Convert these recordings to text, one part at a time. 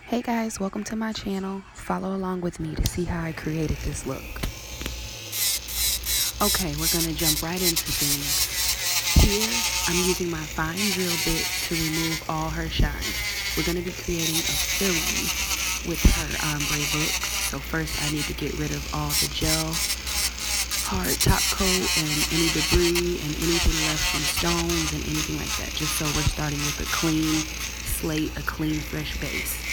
Hey guys, welcome to my channel. Follow along with me to see how I created this look. Okay, we're gonna jump right into things. Here, I'm using my fine drill bit to remove all her shine. We're gonna be creating a filling with her ombre look. So first I need to get rid of all the gel, hard top coat, and any debris and anything left from stones and anything like that. Just so we're starting with a clean slate, a clean fresh base.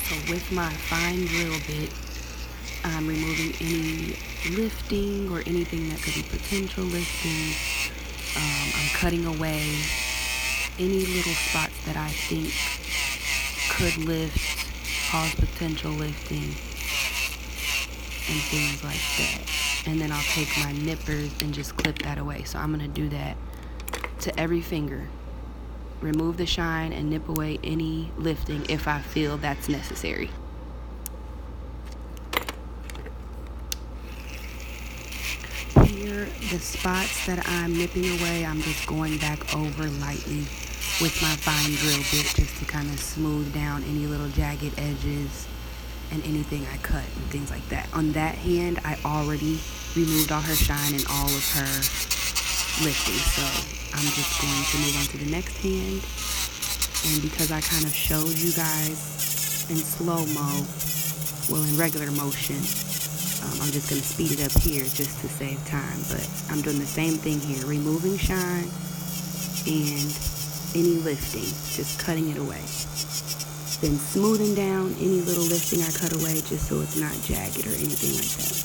So with my fine drill bit, I'm removing any lifting or anything that could be potential lifting. I'm cutting away any little spots that I think could lift, cause potential lifting, and things like that. And then I'll take my nippers and just clip that away. So I'm going to do that to every finger. Remove the shine and nip away any lifting if I feel that's necessary. Here, the spots that I'm nipping away, I'm just going back over lightly with my fine drill bit just to kind of smooth down any little jagged edges and anything I cut and things like that. On that hand, I already removed all her shine and all of her lifting, so I'm just going to move on to the next hand. And because I kind of showed you guys in slow-mo, well, in regular motion, I'm just going to speed it up here just to save time. But I'm doing the same thing here, removing shine and any lifting, just cutting it away. Then smoothing down any little lifting I cut away just so it's not jagged or anything like that.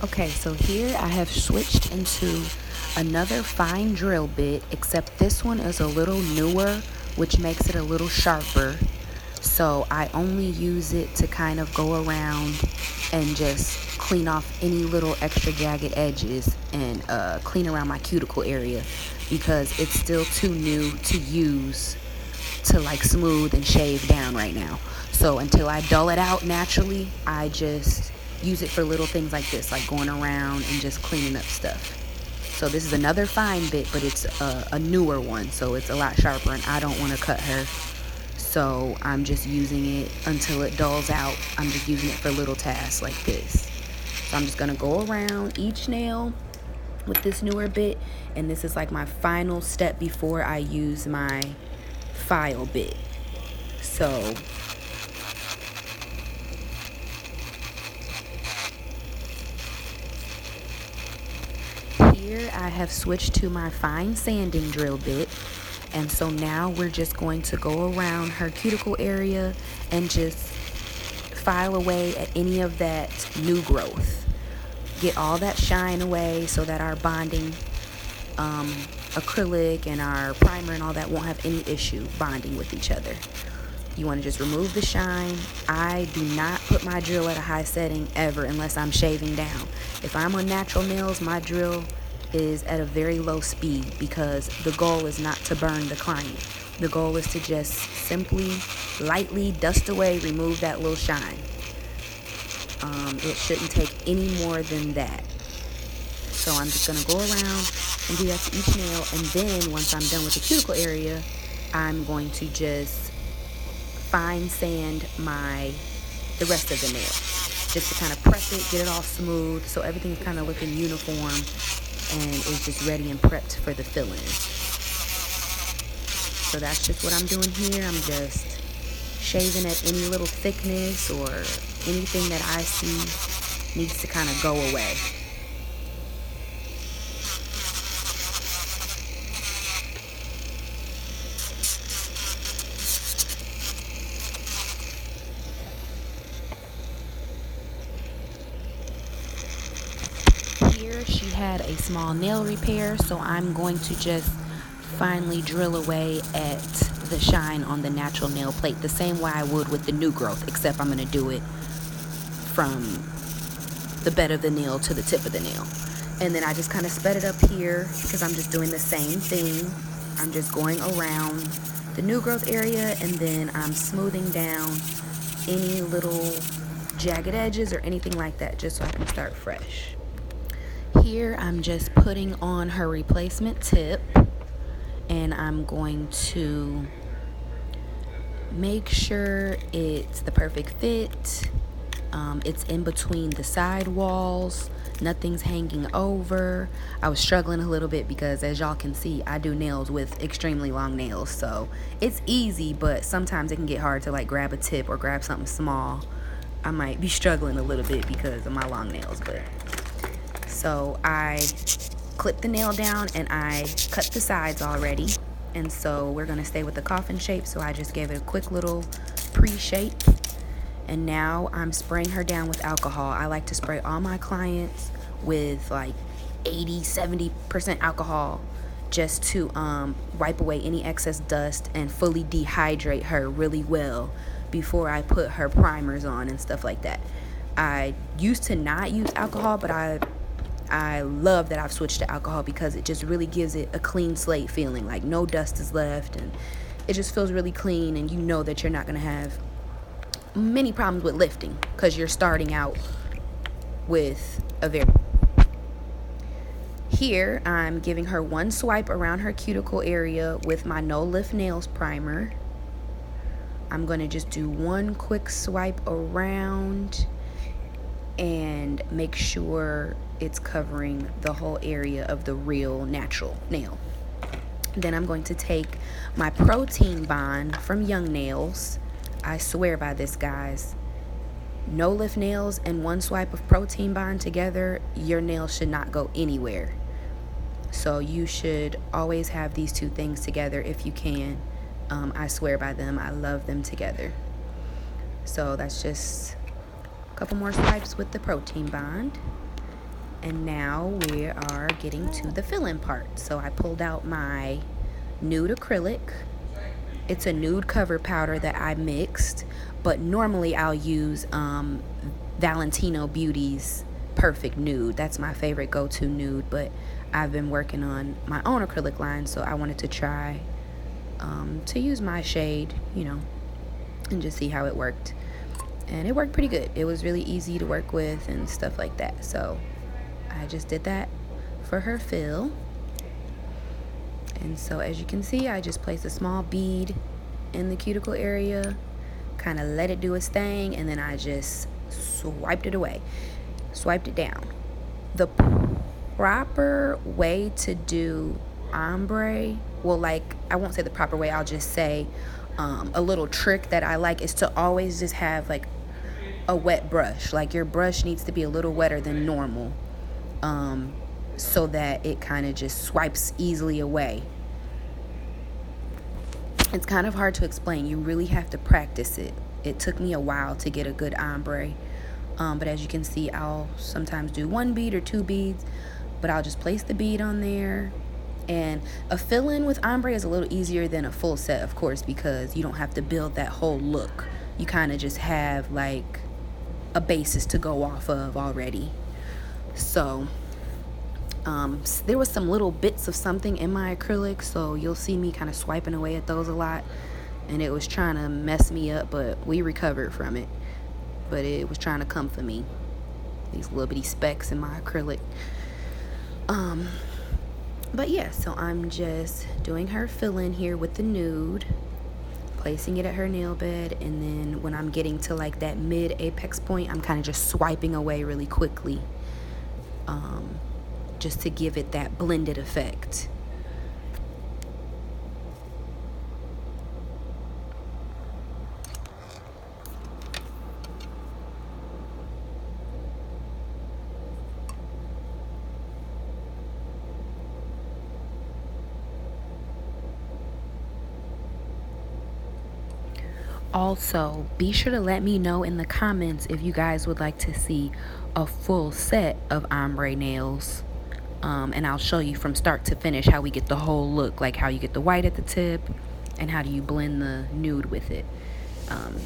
Okay, so here I have switched into another fine drill bit, except this one is a little newer, which makes it a little sharper. So I only use it to kind of go around and just clean off any little extra jagged edges and clean around my cuticle area, because it's still too new to use to like smooth and shave down right now. So until I dull it out naturally, I just use it for little things like this, like going around and just cleaning up stuff. So this is another fine bit, but it's a newer one, so it's a lot sharper, and I don't want to cut her. So I'm just using it until it dulls out. I'm just using it for little tasks like this. So I'm just going to go around each nail with this newer bit, and this is like my final step before I use my file bit. So here I have switched to my fine sanding drill bit, and so now we're just going to go around her cuticle area and just file away at any of that new growth. Get all that shine away so that our bonding acrylic and our primer and all that won't have any issue bonding with each other. You want to just remove the shine. I do not put my drill at a high setting ever unless I'm shaving down. If I'm on natural nails, my drill is at a very low speed because the goal is not to burn the client. The goal is to just simply lightly dust away, remove that little shine. It shouldn't take any more than that. So I'm just going to go around and do that to each nail, and then once I'm done with the cuticle area, I'm going to just fine sand the rest of the nail, just to kind of prep it, get it all smooth, so everything's kind of looking uniform and is just ready and prepped for the fill-in. So that's just what I'm doing here. I'm just shaving at any little thickness or anything that I see needs to kind of go away. Here she had a small nail repair, so I'm going to just finally drill away at the shine on the natural nail plate the same way I would with the new growth, except I'm going to do it from the bed of the nail to the tip of the nail. And then I just kind of sped it up here because I'm just doing the same thing. I'm just going around the new growth area, and then I'm smoothing down any little jagged edges or anything like that, just so I can start fresh. Here I'm just putting on her replacement tip, and I'm going to make sure it's the perfect fit. It's in between the side walls, nothing's hanging over. I was struggling a little bit because, as y'all can see, I do nails with extremely long nails, so it's easy, but sometimes it can get hard to like grab a tip or grab something small. I might be struggling a little bit because of my long nails, but so I clipped the nail down and I cut the sides already, and so we're gonna stay with the coffin shape, so I just gave it a quick little pre-shape. And now I'm spraying her down with alcohol. I like to spray all my clients with like 80-70% alcohol, just to wipe away any excess dust and fully dehydrate her really well before I put her primers on and stuff like that. I used to not use alcohol, but I love that I've switched to alcohol because it just really gives it a clean slate feeling, like no dust is left, and it just feels really clean, and you know that you're not going to have many problems with lifting because you're starting out with a very... Here I'm giving her one swipe around her cuticle area with my no lift nails primer. I'm going to just do one quick swipe around and make sure it's covering the whole area of the real natural nail. Then I'm going to take my protein bond from Young Nails. I swear by this, guys. No lift nails and one swipe of protein bond together, your nails should not go anywhere. So you should always have these two things together if you can. I swear by them. I love them together. So that's just a couple more swipes with the protein bond. And now we are getting to the fill-in part. So I pulled out my nude acrylic. It's a nude cover powder that I mixed, but normally I'll use Valentino Beauty's Perfect Nude. That's my favorite go-to nude, but I've been working on my own acrylic line, so I wanted to try to use my shade, you know, and just see how it worked. And it worked pretty good. It was really easy to work with and stuff like that. So I just did that for her fill. And so as you can see, I just placed a small bead in the cuticle area, kind of let it do its thing, and then I just swiped it away, swiped it down. The proper way to do ombre, well, like, I won't say the proper way, I'll just say a little trick that I like is to always just have like a wet brush. Like your brush needs to be a little wetter than normal, so that it kind of just swipes easily away. It's kind of hard to explain. You really have to practice it. It took me a while to get a good ombre, but as you can see, I'll sometimes do 1 bead or 2 beads, but I'll just place the bead on there. And a fill-in with ombre is a little easier than a full set, of course, because you don't have to build that whole look. You kind of just have like a basis to go off of already. So there was some little bits of something in my acrylic, so you'll see me kind of swiping away at those a lot, and it was trying to mess me up, but we recovered from it. But it was trying to come for me, these little bitty specks in my acrylic. But yeah, so I'm just doing her fill-in here with the nude, placing it at her nail bed, and then when I'm getting to like that mid apex point, I'm kind of just swiping away really quickly, just to give it that blended effect. Also, be sure to let me know in the comments if you guys would like to see a full set of ombre nails. And I'll show you from start to finish how we get the whole look, like how you get the white at the tip and how do you blend the nude with it.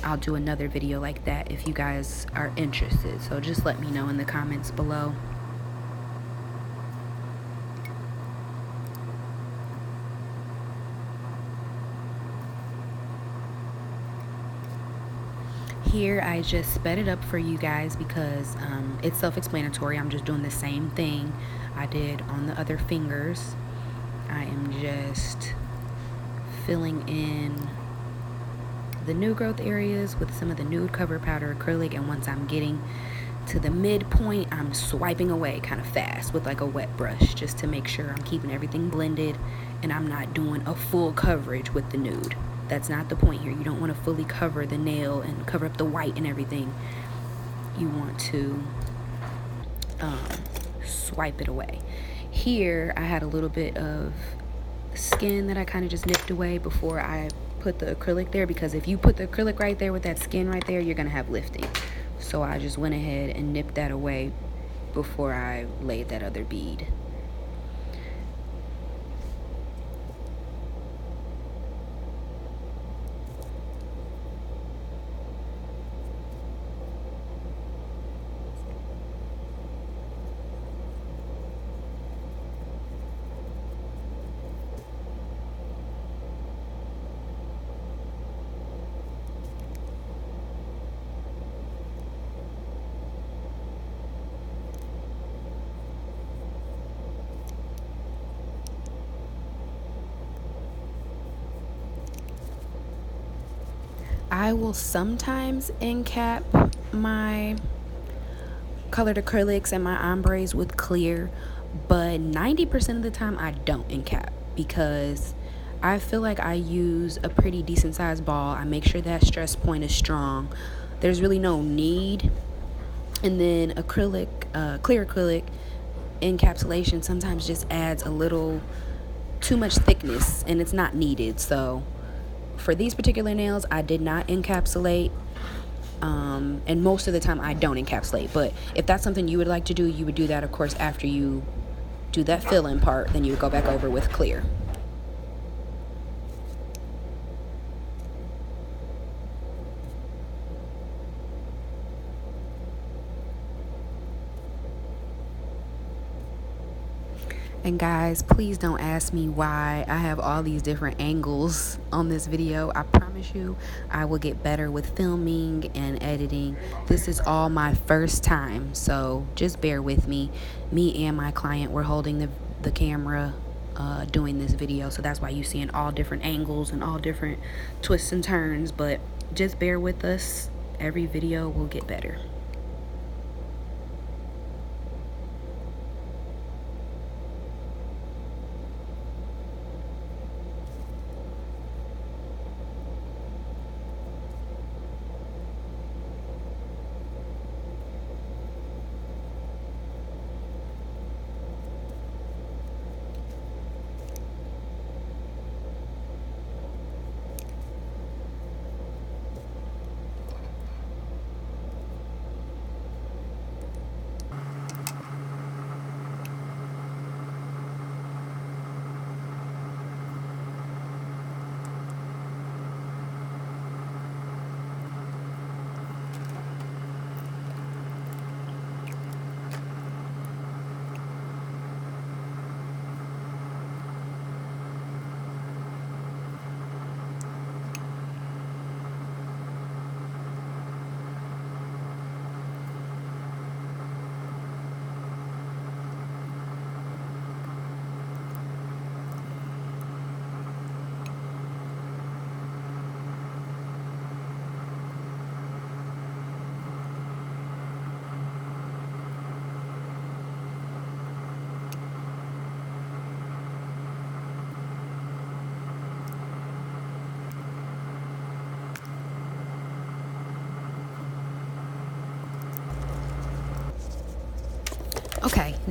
I'll do another video like that if you guys are interested. So just let me know in the comments below. Here I just sped it up for you guys because it's self-explanatory. I'm just doing the same thing I did on the other fingers. I am just filling in the new growth areas with some of the nude cover powder acrylic, and once I'm getting to the midpoint, I'm swiping away kind of fast with like a wet brush, just to make sure I'm keeping everything blended and I'm not doing a full coverage with the nude. That's not the point here. You don't want to fully cover the nail and cover up the white and everything. You want to swipe it away. Here I had a little bit of skin that I kind of just nipped away before I put the acrylic there, because if you put the acrylic right there with that skin right there, you're gonna have lifting. So I just went ahead and nipped that away before I laid that other bead. I will sometimes encap my colored acrylics and my ombres with clear, but 90% of the time I don't encap, because I feel like I use a pretty decent sized ball. I make sure that stress point is strong. There's really no need. And then acrylic, clear acrylic encapsulation sometimes just adds a little too much thickness and it's not needed. So for these particular nails, I did not encapsulate, and most of the time I don't encapsulate. But if that's something you would like to do, you would do that, of course, after you do that fill-in part. Then you would go back over with clear. And guys, please don't ask me why I have all these different angles on this video. I promise you I will get better with filming and editing. This is all my first time, so just bear with me. Me and my client were holding the camera doing this video, so that's why you see in all different angles and all different twists and turns. But just bear with us. Every video will get better.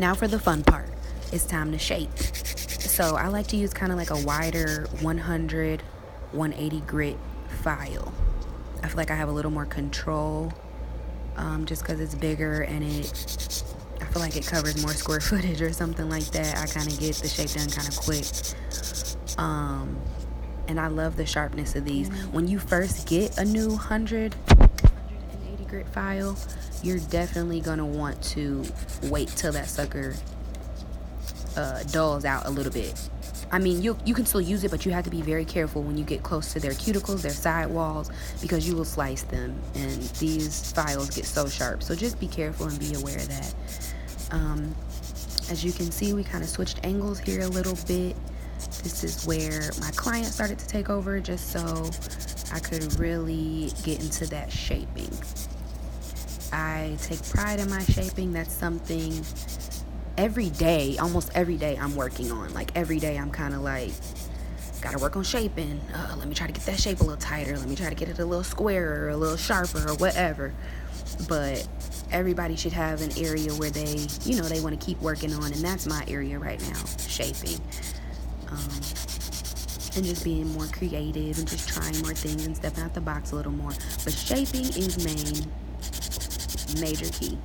Now for the fun part. It's time to shape. So I like to use kind of like a wider 100, 180 grit file. I feel like I have a little more control just because it's bigger, and I feel like it covers more square footage or something like that. I kind of get the shape done kind of quick. And I love the sharpness of these. When you first get a new 180 grit file, you're definitely going to want to wait till that sucker dulls out a little bit. I mean, you can still use it, but you have to be very careful when you get close to their cuticles, their sidewalls, because you will slice them, and these files get so sharp. So just be careful and be aware of that. As you can see, we kind of switched angles here a little bit. This is where my client started to take over, just so I could really get into that shaping. I take pride in my shaping. That's something every day, almost every day, I'm working on. Like every day I'm kind of like, gotta work on shaping. Let me try to get that shape a little tighter. Let me try to get it a little squarer, a little sharper, or whatever. But everybody should have an area where they want to keep working on, and that's my area right now, shaping. And just being more creative and just trying more things and stepping out the box a little more. But shaping is major key.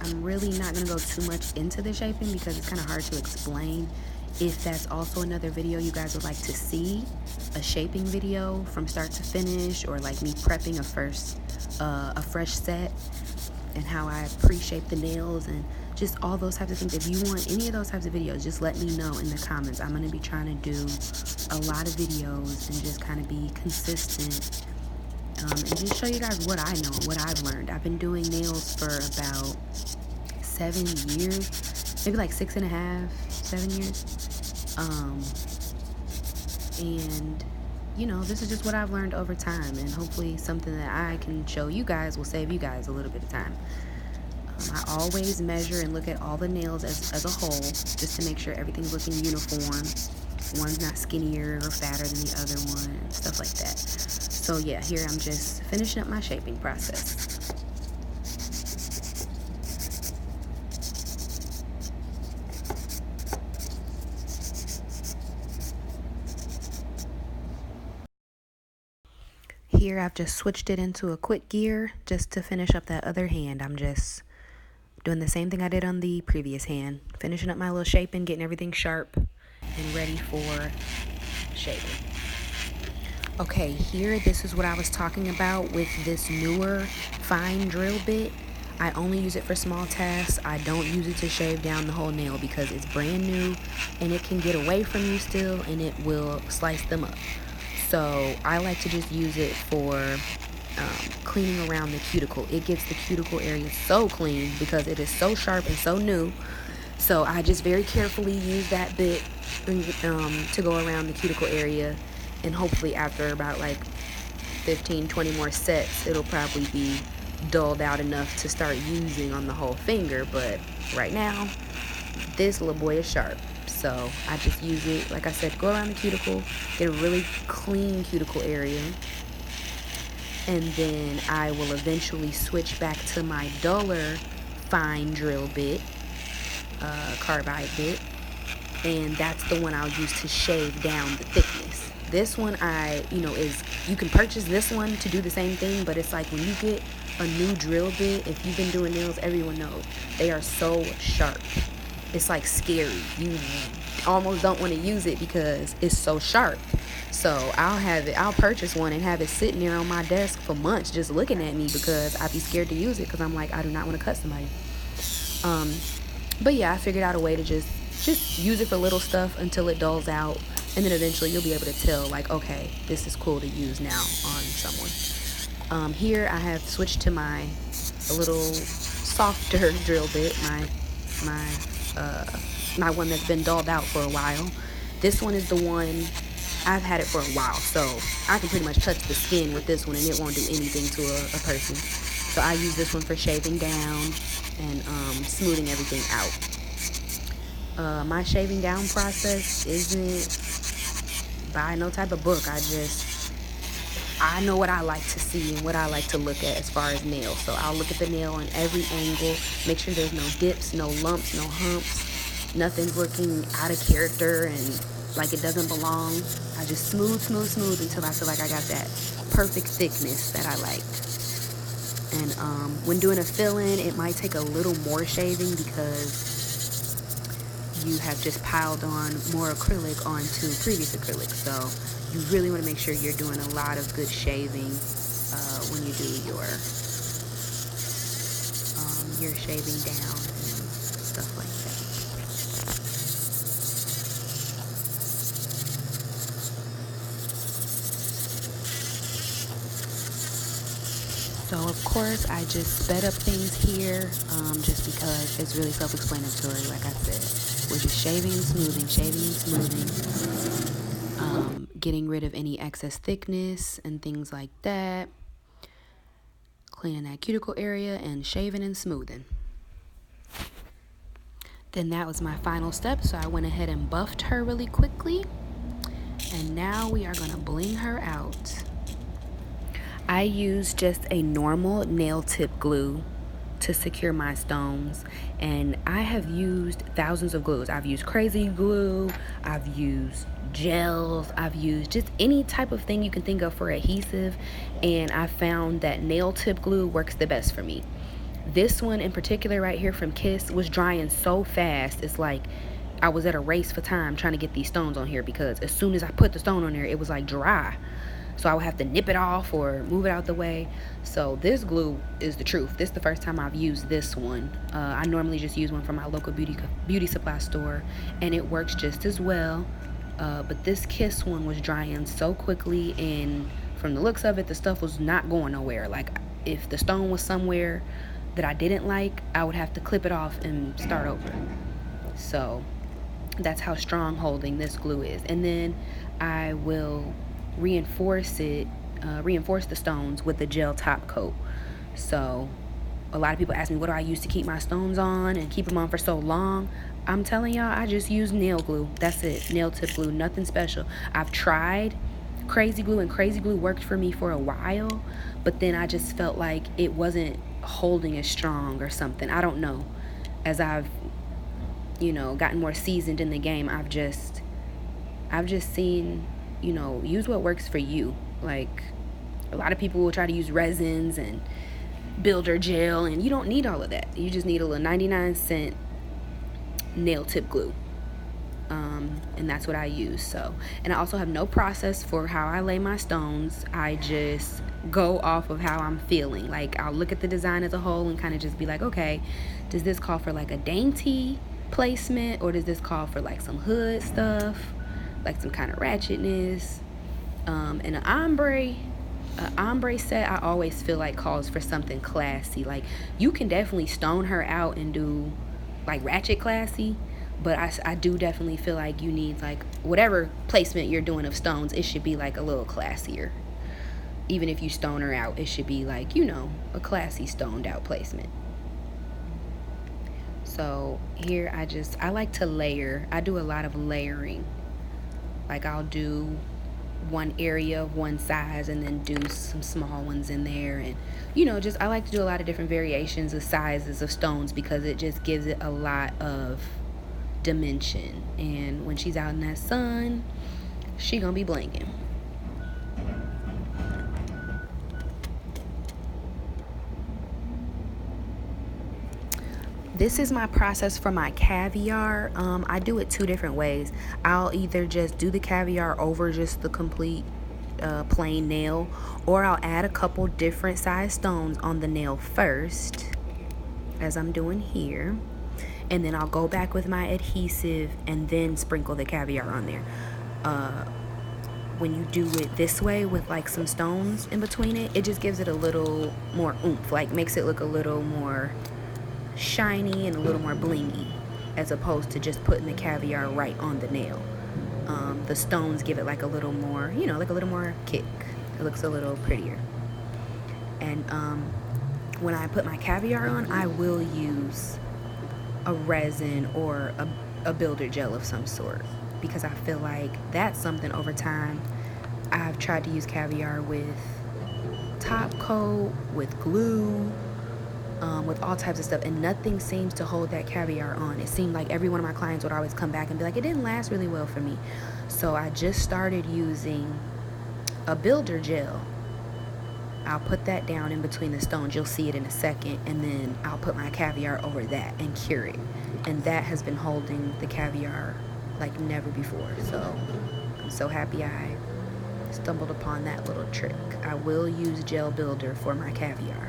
I'm really not going to go too much into the shaping because it's kind of hard to explain. If that's also another video you guys would like to see, a shaping video from start to finish, or like me prepping a fresh set and how I pre-shape the nails and just all those types of things. If you want any of those types of videos, just let me know in the comments. I'm going to be trying to do a lot of videos and just kind of be consistent and just show you guys what I know and what I've learned. I've been doing nails for about 7 years, maybe like 6.5, 7 years. And this is just what I've learned over time, and hopefully something that I can show you guys will save you guys a little bit of time. I always measure and look at all the nails as a whole, just to make sure everything's looking uniform. One's not skinnier or fatter than the other one, stuff like that. So yeah, here I'm just finishing up my shaping process. Here I've just switched it into a quick gear just to finish up that other hand. I'm just doing the same thing I did on the previous hand, finishing up my little shaping, getting everything sharp and ready for shaping. Okay, here, this is what I was talking about with this newer fine drill bit. I only use it for small tasks. I don't use it to shave down the whole nail because it's brand new and it can get away from you still, and it will slice them up. So I like to just use it for cleaning around the cuticle. It gets the cuticle area so clean because it is so sharp and so new. So I just very carefully use that bit to go around the cuticle area, and hopefully after about like 15-20 more sets, it'll probably be dulled out enough to start using on the whole finger. But right now, this little boy is sharp. So I just use it, like I said, go around the cuticle, get a really clean cuticle area, and then I will eventually switch back to my duller fine drill bit, carbide bit, and that's the one I'll use to shave down the thickness. This one you can purchase this one to do the same thing, but it's like when you get a new drill bit, if you've been doing nails, everyone knows they are so sharp. It's like scary. You almost don't want to use it because it's so sharp. So I'll purchase one and have it sitting there on my desk for months just looking at me because I'd be scared to use it because I'm like, I do not want to cut somebody. But yeah, I figured out a way to just use it for little stuff until it dulls out, and then eventually you'll be able to tell, like, okay, this is cool to use now on someone. Here I have switched to my a little softer drill bit, my one that's been dulled out for a while. This one is the one I've had it for a while, so I can pretty much touch the skin with this one and it won't do anything to a person. So I use this one for shaving down and smoothing everything out. My shaving down process isn't by no type of book. I know what I like to see and what I like to look at as far as nails. So I'll look at the nail on every angle, make sure there's no dips, no lumps, no humps, nothing's looking out of character and like it doesn't belong. I just smooth until I feel like I got that perfect thickness that I like. And when doing a fill-in, it might take a little more shaving because you have just piled on more acrylic onto previous acrylic. So you really want to make sure you're doing a lot of good shaving when you do your shaving down and stuff like that. So of course I just sped up things here just because it's really self-explanatory. Like I said, we're just shaving and smoothing, getting rid of any excess thickness and things like that, cleaning that cuticle area and shaving and smoothing. Then that was my final step, so I went ahead and buffed her really quickly, and now we are gonna bling her out. I use just a normal nail tip glue to secure my stones, and I have used thousands of glues. I've used crazy glue, I've used gels, I've used just any type of thing you can think of for adhesive, and I found that nail tip glue works the best for me. This one in particular right here from Kiss was drying so fast, it's like I was at a race for time trying to get these stones on here, because as soon as I put the stone on there, it was like dry. So I would have to nip it off or move it out the way. So this glue is the truth. This is the first time I've used this one. I normally just use one from my local beauty supply store, and it works just as well. But this Kiss one was drying so quickly, and from the looks of it, the stuff was not going nowhere. Like if the stone was somewhere that I didn't like, I would have to clip it off and start over. So that's how strong holding this glue is. And then I will reinforce the stones with the gel top coat. So a lot of people ask me, what do I use to keep my stones on and keep them on for so long? I'm telling y'all, I just use nail glue. That's it, nail tip glue, nothing special. I've tried crazy glue, and crazy glue worked for me for a while, but then I just felt like it wasn't holding as strong or something. I don't know. As I've gotten more seasoned in the game, I've just seen, use what works for you. Like a lot of people will try to use resins and builder gel, and you don't need all of that. You just need a little 99-cent nail tip glue, and that's what I use. So, and I also have no process for how I lay my stones. I just go off of how I'm feeling. Like I'll look at the design as a whole and kind of just be like, okay, does this call for like a dainty placement, or does this call for like some hood stuff, like some kind of ratchetness? And an ombre set, I always feel like calls for something classy. Like you can definitely stone her out and do like ratchet classy, but I do definitely feel like you need, like, whatever placement you're doing of stones, it should be like a little classier. Even if you stone her out, it should be like, a classy stoned out placement. So here I like to layer. I do a lot of layering. Like I'll do one area of one size and then do some small ones in there, and I like to do a lot of different variations of sizes of stones, because it just gives it a lot of dimension, and when she's out in that sun, she gonna be blinging. This is my process for my Caviar. I do it two different ways. I'll either just do the Caviar over just the complete plain nail, or I'll add a couple different size stones on the nail first, as I'm doing here, and then I'll go back with my adhesive and then sprinkle the Caviar on there. When you do it this way with like some stones in between it, it just gives it a little more oomph, like makes it look a little more shiny and a little more blingy, as opposed to just putting the Caviar right on the nail. The stones give it like a little more, like a little more kick. It looks a little prettier. And when I put my Caviar on, I will use a resin or a builder gel of some sort, because I feel like that's something over time I've tried to use Caviar with top coat, with glue, with all types of stuff, and nothing seems to hold that Caviar on. It seemed like every one of my clients would always come back and be like, it didn't last really well for me. So I just started using a builder gel. I'll put that down in between the stones. You'll see it in a second. And then I'll put my Caviar over that and cure it. And that has been holding the Caviar like never before. So I'm so happy I stumbled upon that little trick. I will use gel builder for my Caviar.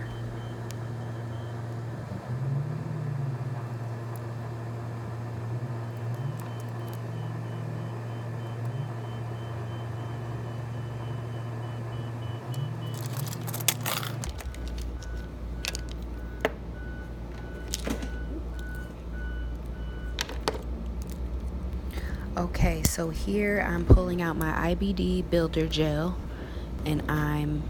Okay, so here I'm pulling out my IBD builder gel, and I'm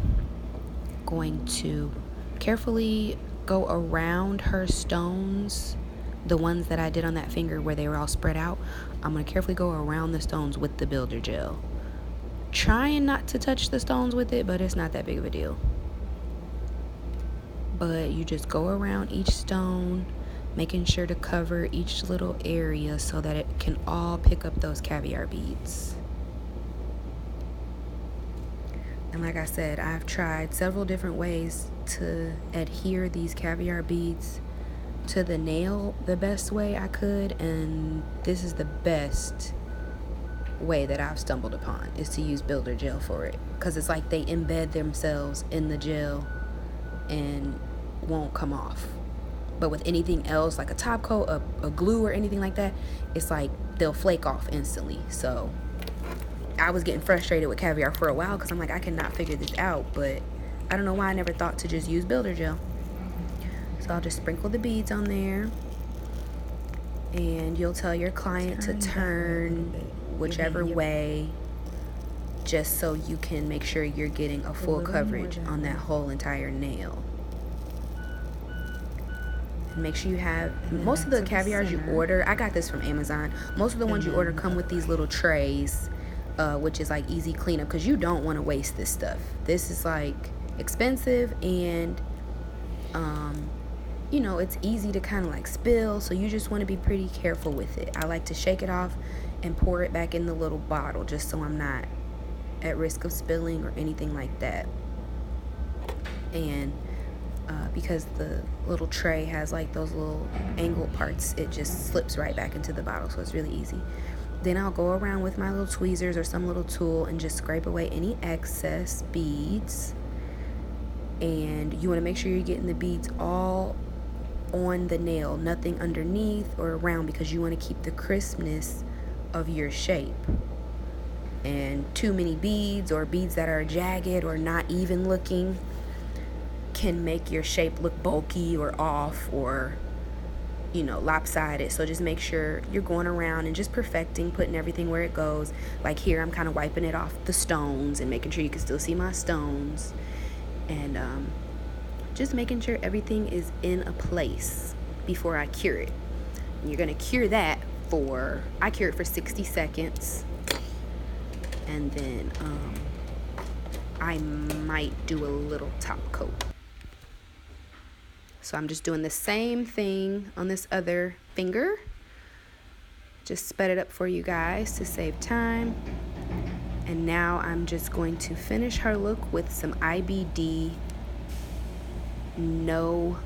going to carefully go around her stones, the ones that I did on that finger where they were all spread out. I'm going to carefully go around the stones with the builder gel, trying not to touch the stones with it, but it's not that big of a deal. But you just go around each stone, making sure to cover each little area so that it can all pick up those Caviar beads. And like I said, I've tried several different ways to adhere these Caviar beads to the nail the best way I could, and this is the best way that I've stumbled upon, is to use builder gel for it, because it's like they embed themselves in the gel and won't come off. But with anything else, like a top coat, a glue, or anything like that, it's like they'll flake off instantly. So I was getting frustrated with Caviar for a while because I'm like, I cannot figure this out. But I don't know why I never thought to just use builder gel. So I'll just sprinkle the beads on there. And you'll tell your client to turn whichever way, just so you can make sure you're getting a full coverage on that whole entire nail. Make sure you have, most of the Caviars you order, I got this from Amazon, most of the ones you order come with these little trays, which is like easy cleanup, because you don't want to waste this stuff. This is like expensive, and you know, it's easy to kind of like spill, so you just want to be pretty careful with it. I like to shake it off and pour it back in the little bottle, just so I'm not at risk of spilling or anything like that. And because the little tray has like those little angled parts, it just slips right back into the bottle, so it's really easy. Then I'll go around with my little tweezers or some little tool and just scrape away any excess beads. And you want to make sure you're getting the beads all on the nail, nothing underneath or around, because you want to keep the crispness of your shape. And too many beads, or beads that are jagged or not even looking, can make your shape look bulky or off, or you know, lopsided. So just make sure you're going around and just perfecting, putting everything where it goes. Like here, I'm kind of wiping it off the stones and making sure you can still see my stones, and just making sure everything is in a place before I cure it. And you're gonna cure that for, I cure it for 60 seconds, and then I might do a little top coat. So I'm just doing the same thing on this other finger. Just sped it up for you guys to save time. And now I'm just going to finish her look with some IBD no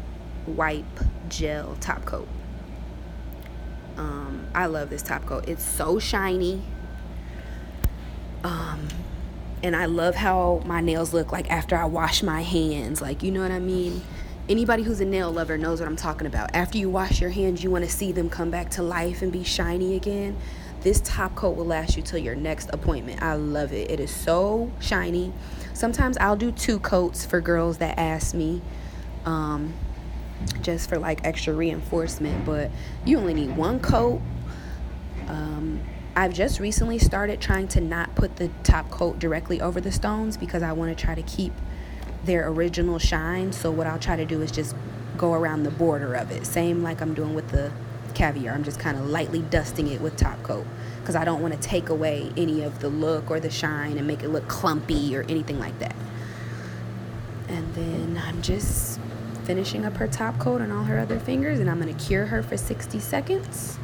wipe gel top coat. I love this top coat. It's so shiny. And I love how my nails look like after I wash my hands. Like, you know what I mean? Anybody who's a nail lover knows what I'm talking about. After you wash your hands, you want to see them come back to life and be shiny again. This top coat will last you till your next appointment. I love it. It is so shiny. Sometimes I'll do 2 coats for girls that ask me, just for like extra reinforcement, but you only need 1 coat. I've just recently started trying to not put the top coat directly over the stones, because I want to try to keep their original shine. So what I'll try to do is just go around the border of it, same like I'm doing with the Caviar. I'm just kind of lightly dusting it with top coat because I don't want to take away any of the look or the shine and make it look clumpy or anything like that. And then I'm just finishing up her top coat on all her other fingers, and I'm going to cure her for 60 seconds.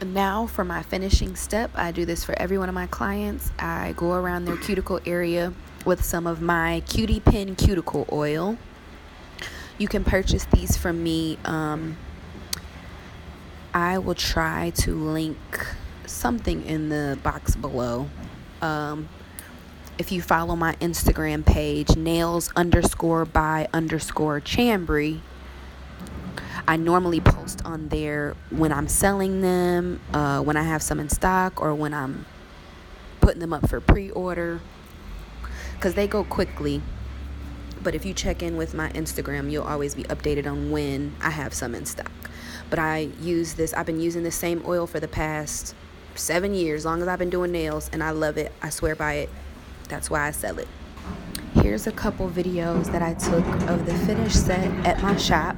Now for my finishing step, I do this for every one of my clients. I go around their cuticle area with some of my Cutie Pin cuticle oil. You can purchase these from me. I will try to link something in the box below. If you follow my Instagram page, nails_by_Chambry, I normally post on there when I'm selling them, when I have some in stock, or when I'm putting them up for pre-order, because they go quickly. But if you check in with my Instagram, you'll always be updated on when I have some in stock. But I've been using the same oil for the past 7 years, as long as I've been doing nails, and I love it. I swear by it. That's why I sell it. Here's a couple videos that I took of the finished set at my shop.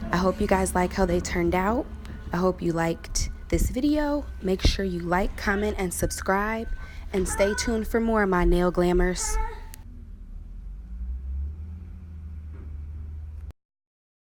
I hope you guys like how they turned out. I hope you liked this video. Make sure you like, comment, and subscribe. And stay tuned for more of my nail glamours.